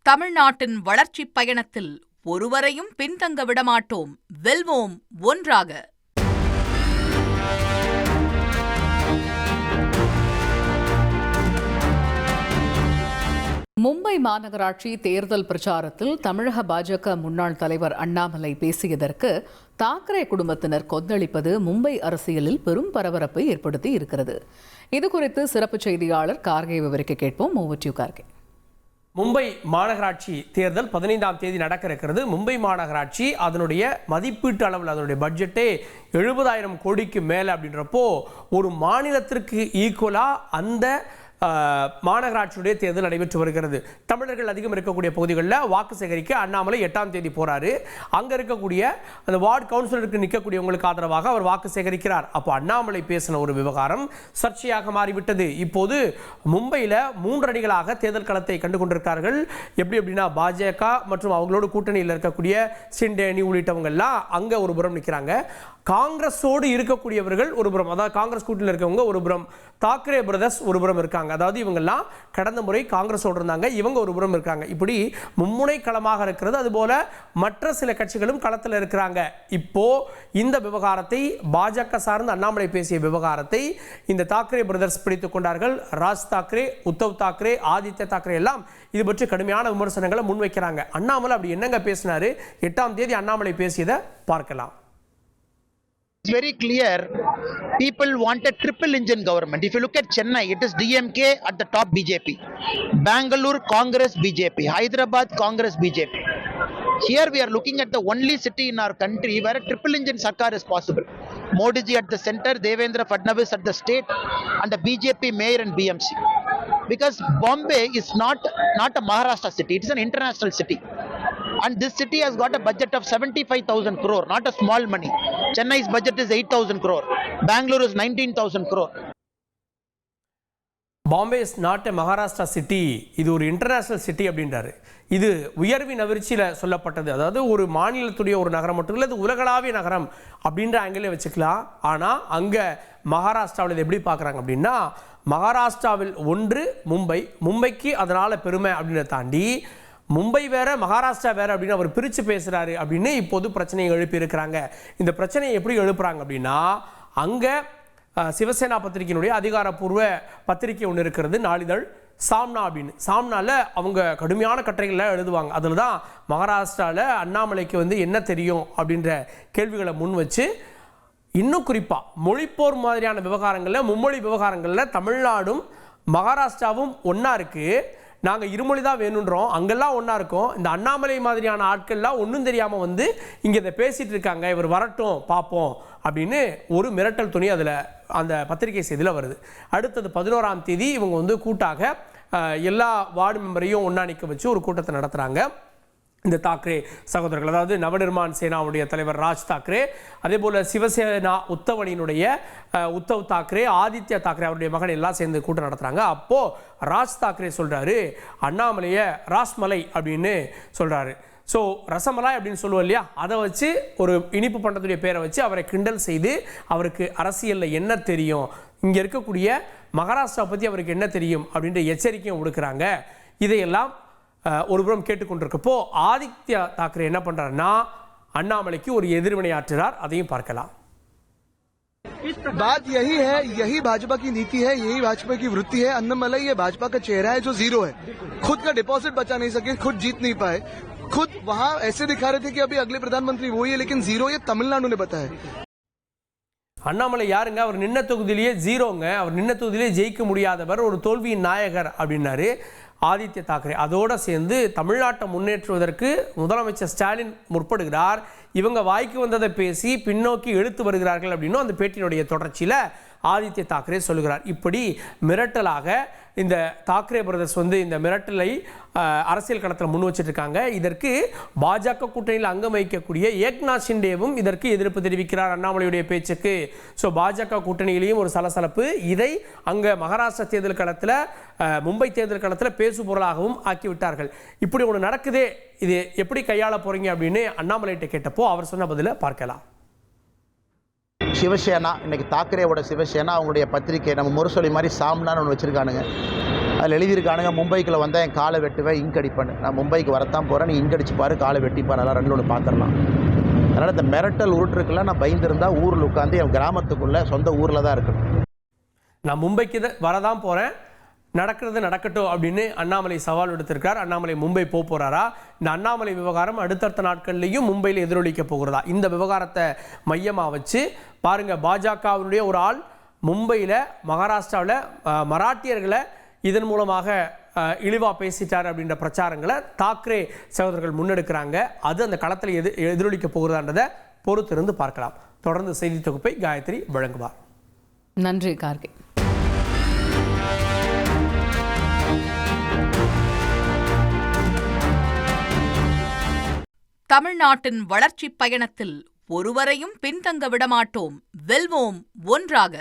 தமிழ்நாட்டின் வளர்ச்சிப் பயணத்தில் ஒருவரையும் பின்தங்க விடமாட்டோம். வெல்வோம் ஒன்றாக. மும்பை மாநகராட்சி தேர்தல் பிரச்சாரத்தில் தமிழக பாஜக முன்னாள் தலைவர் அண்ணாமலை பேசியதற்கு தாக்கரே குடும்பத்தினர் கொந்தளிப்பது மும்பை அரசியலில் பெரும் பரபரப்பை ஏற்படுத்தி இருக்கிறது. இதுகுறித்து சிறப்பு செய்தியாளர் கார்கே விவரிக்க கேட்போம். Over to Kharge. மும்பை மாநகராட்சி தேர்தல் 15ஆம் தேதி நடக்க இருக்கிறது. மும்பை மாநகராட்சி அதனுடைய மதிப்பீட்டு அளவில் அதனுடைய பட்ஜெட்டே 70,000 கோடிக்கு மேலே அப்படின்றப்போ ஒரு மாநிலத்திற்கு ஈக்குவலாக அந்த மாநகராட்சியுடைய தேர்தல் நடைபெற்று வருகிறது. தமிழர்கள் அதிகம் இருக்கக்கூடிய பகுதிகளில் வாக்கு சேகரிக்க அண்ணாமலை 8ஆம் தேதி போறாரு. அங்க இருக்கக்கூடிய அந்த வார்டு கவுன்சிலருக்கு நிற்கக்கூடியவங்களுக்கு ஆதரவாக அவர் வாக்கு சேகரிக்கிறார். அப்போ அண்ணாமலை பேசின ஒரு விவகாரம் சர்ச்சையாக மாறிவிட்டது. இப்போது மும்பையில் 3 அணிகளாக தேர்தல் களத்தை கண்டு கொண்டிருக்கிறார்கள். எப்படி அப்படின்னா பாஜக மற்றும் அவங்களோட கூட்டணியில் இருக்கக்கூடிய சிண்டே அணி உள்ளிட்டவங்க எல்லாம் அங்க ஒரு புறம் நிற்கிறாங்க. காங்கிரஸோடு இருக்கக்கூடியவர்கள் ஒரு புறம், அதாவது காங்கிரஸ் கூட்டணியில் இருக்கவங்க ஒரு புறம், தாக்கரே பிரதர்ஸ் ஒரு புறம் இருக்காங்க. அதாவது இவங்கெல்லாம் கடந்த முறை காங்கிரஸோடு இருந்தாங்க, இவங்க ஒரு புறம் இருக்காங்க. இப்படி மும்முனை களமாக இருக்கிறது. அதுபோல மற்ற சில கட்சிகளும் களத்தில் இருக்கிறாங்க. இப்போ இந்த விவகாரத்தை பாஜக சார்ந்த அண்ணாமலை பேசிய விவகாரத்தை இந்த தாக்கரே பிரதர்ஸ் பிடித்துக் கொண்டார்கள். ராஜ் தாக்கரே, உத்தவ் தாக்கரே, ஆதித்ய தாக்கரே எல்லாம் இது பற்றி கடுமையான விமர்சனங்களை முன்வைக்கிறாங்க. அண்ணாமலை அப்படி என்னங்க பேசினாரு? 8ஆம் தேதி அண்ணாமலை பேசியதை பார்க்கலாம். It's very clear people want a triple engine government. If you look at Chennai, it is DMK at the top, BJP. Bangalore, Congress, BJP. Hyderabad, Congress, BJP. Here we are looking at the only city in our country where a triple engine sarkar is possible. Modi ji at the center, Devendra Fadnavis at the state, and the BJP mayor and BMC. Because Bombay is not a Maharashtra city, it is an international city. And this city has got a budget of 75,000 crore, not a small money. Chennai's budget is 8,000 crore. Bangalore is 19,000 crore. Bombay is not a Maharashtra city, இது ஒரு international city அப்படின்றாரு. இது உயர்வின் அவிர்ச்சியில் சொல்லப்பட்டது. அதாவது ஒரு மாநிலத்துடைய ஒரு நகரம் மட்டும் இல்லை, இது உலகளாவிய நகரம் அப்படின்ற ஆங்கிலே வச்சுக்கலாம். ஆனால் அங்கே மகாராஷ்டிராவில் இது எப்படி பார்க்குறாங்க அப்படின்னா, மகாராஷ்டிராவில் ஒன்று மும்பை, மும்பைக்கு அதனால் பெருமை அப்படின்றத தாண்டி மும்பை வேற மகாராஷ்டிரா வேற அப்படின்னு அவர் பிரித்து பேசுகிறாரு அப்படின்னு இப்போது பிரச்சனையை எழுப்பி இருக்கிறாங்க. இந்த பிரச்சனையை எப்படி எழுப்புறாங்க அப்படின்னா, அங்கே சிவசேனா பத்திரிகையினுடைய அதிகாரப்பூர்வ பத்திரிகை ஒன்று இருக்கிறது, நாளிதழ் சாம்னா அப்படின்னு. சாம்னாவில் அவங்க கடுமையான கட்டுரைகளை எழுதுவாங்க. அதில் தான் மகாராஷ்டிராவில் அண்ணாமலைக்கு என்ன தெரியும் அப்படின்ற கேள்விகளை முன் வச்சு, இன்னும் குறிப்பாக மொழிப்போர் மாதிரியான விவகாரங்களில், மும்மொழி விவகாரங்களில் தமிழ்நாடும் மகாராஷ்டிராவும் ஒன்றா இருக்குது. நாங்கள் இருமொழி தான் வேணுன்றோம், அங்கெல்லாம் ஒன்றா இருக்கோம். இந்த அண்ணாமலை மாதிரியான ஆட்கள்லாம் ஒன்றும் தெரியாமல் இங்கே இதை பேசிகிட்டு இருக்காங்க, இவர் வரட்டும் பார்ப்போம் அப்படின்னு ஒரு மிரட்டல் துணி அதில் அந்த பத்திரிகை செய்தியில் வருது. அடுத்தது 11ஆம் தேதி இவங்க கூட்டாக எல்லா வார்டு மெம்பரையும் ஒன்றா நிற்க வச்சு ஒரு கூட்டத்தை நடத்துகிறாங்க. இந்த தாக்கரே சகோதரர்கள், அதாவது நவநிர்மாண் சேனாவுடைய தலைவர் ராஜ் தாக்கரே, அதே போல் சிவசேனா உத்தவணியினுடைய உத்தவ் தாக்கரே, ஆதித்ய தாக்கரே அவருடைய மகன் எல்லாம் சேர்ந்து கூட்டம் நடத்துகிறாங்க. அப்போது ராஜ் தாக்கரே சொல்கிறாரு, அண்ணாமலையை ராஸ்மலை அப்படின்னு சொல்கிறாரு. ஸோ ரசமலாய் அப்படின்னு சொல்லுவோம் இல்லையா, அதை வச்சு ஒரு இனிப்பு பண்டத்துடைய பேரை வச்சு அவரை கிண்டல் செய்து அவருக்கு அரசியலில் என்ன தெரியும், இங்கே இருக்கக்கூடிய மகாராஷ்டிரா பற்றி அவருக்கு என்ன தெரியும் அப்படின்ற எச்சரிக்கையும் கொடுக்குறாங்க. இதையெல்லாம் ஒருபுறம் கேட்டுக்கொண்டிருக்கப்போ ஆதித்ய தாக்கரே என்ன பண்றாருன்னா அண்ணாமலைக்கு ஒரு எதிர்வினையாற்றுறார். அதையும் பார்க்கலாம். बात यही है, यही भाजपा की नीति है, यही भाजपा की वृत्ति है. अन्नामलाई ये भाजपा का चेहरा है जो जीरो है, खुद का डिपॉजिट बचा नहीं सके, खुद जीत नहीं पाए, खुद वहां ऐसे दिखा रहे थे कि अभी अगले प्रधानमंत्री वही है, लेकिन जीरो ये तमिलनाडु ने बताया. அண்ணாமலை யாருங்க? அவர் நின்ன தொகுதியிலேயே ஜீரோங்க, அவர் நின்ன தொகுதியிலே ஜெயிக்க முடியாதவர், ஒரு தோல்வியின் நாயகர் அப்படின்னாரு ஆதித்ய தாக்கரே. அதோடு சேர்ந்து தமிழ்நாட்டை முன்னேற்றுவதற்கு முதலமைச்சர் ஸ்டாலின் முற்படுகிறார், இவங்க வாய்க்கு வந்ததை பேசி பின்னோக்கி இழுத்து வருகிறார்கள் அப்படின்னு அந்த பேட்டியினுடைய தொடர்ச்சியில் ஆதித்ய தாக்கரே சொல்லுகிறார். இப்படி மிரட்டலாக இந்த தாக்கரே பிரதர்ஸ் இந்த மிரட்டலை அரசியல் களத்தில் முன் வச்சிருக்காங்க. இதற்கு பாஜக கூட்டணியில் அங்கம் வகிக்கக்கூடிய ஏக்நாத் ஷிண்டேவும் இதற்கு எதிர்ப்பு தெரிவிக்கிறார் அண்ணாமலையுடைய பேச்சுக்கு. ஸோ பாஜக கூட்டணியிலையும் ஒரு சலசலப்பு. இதை அங்கே மகாராஷ்டிரா தேர்தல் களத்தில், மும்பை தேர்தல் களத்தில் பேசு பொருளாகவும் ஆக்கிவிட்டார்கள். இப்படி ஒன்று நடக்குதே, இது எப்படி கையாள போறீங்க அப்படின்னு அண்ணாமலைகிட்ட கேட்டப்போ அவர் சொன்ன பதிலை பார்க்கலாம். சிவசேனா இன்னைக்கு தாக்கரேவோட சிவசேனா அவங்களுடைய பத்திரிகை நம்ம முரசொலி மாதிரி சாம்னான்னு ஒன்று வச்சுருக்கானுங்க. அதில் எழுதியிருக்கானுங்க மும்பைக்குள்ள வந்தால் என் காலை வெட்டுவேன் இங்க் அடிப்பேன். நான் மும்பைக்கு வரத்தான் போகிறேன், நீ இங்க் அடிச்சு பாரு, காலை வெட்டிப்பார், அதெல்லாம் ரெண்டு ஒன்று பார்த்துடலாம். அதனால் இந்த மிரட்டல் உருட்டுருக்குலாம் நான் பயந்துருந்தா ஊரில் உட்காந்து என் கிராமத்துக்குள்ளே சொந்த ஊரில் தான் இருக்கணும். நான் மும்பைக்கு வரதான் போகிறேன், நடக்கிறது நடக்கட்டும் அப்படின்னு அண்ணாமலை சவால் விடுத்திருக்கார். அண்ணாமலை மும்பை போகிறாரா? இந்த அண்ணாமலை விவகாரம் அடுத்தடுத்த நாட்கள்லையும் மும்பையில் எதிரொலிக்க போகிறதா? இந்த விவகாரத்தை மையமாக வச்சு பாருங்கள், பாஜகவினுடைய ஒரு ஆள் மும்பையில் மகாராஷ்டிராவில் மராட்டியர்களை இதன் மூலமாக இழிவாக பேசிட்டார் அப்படின்ற பிரச்சாரங்களை தாக்கரே சகோதரர்கள் முன்னெடுக்கிறாங்க. அது அந்த களத்தில் எதிரொலிக்க போகிறதான்றதை பொறுத்திருந்து பார்க்கலாம். தொடர்ந்து செய்தி தொகுப்பை காயத்ரி வழங்குவார். நன்றி கார்கே. தமிழ்நாட்டின் வளர்ச்சிப் பயணத்தில் ஒருவரையும் பின்தங்க விடமாட்டோம், வெல்வோம் ஒன்றாக.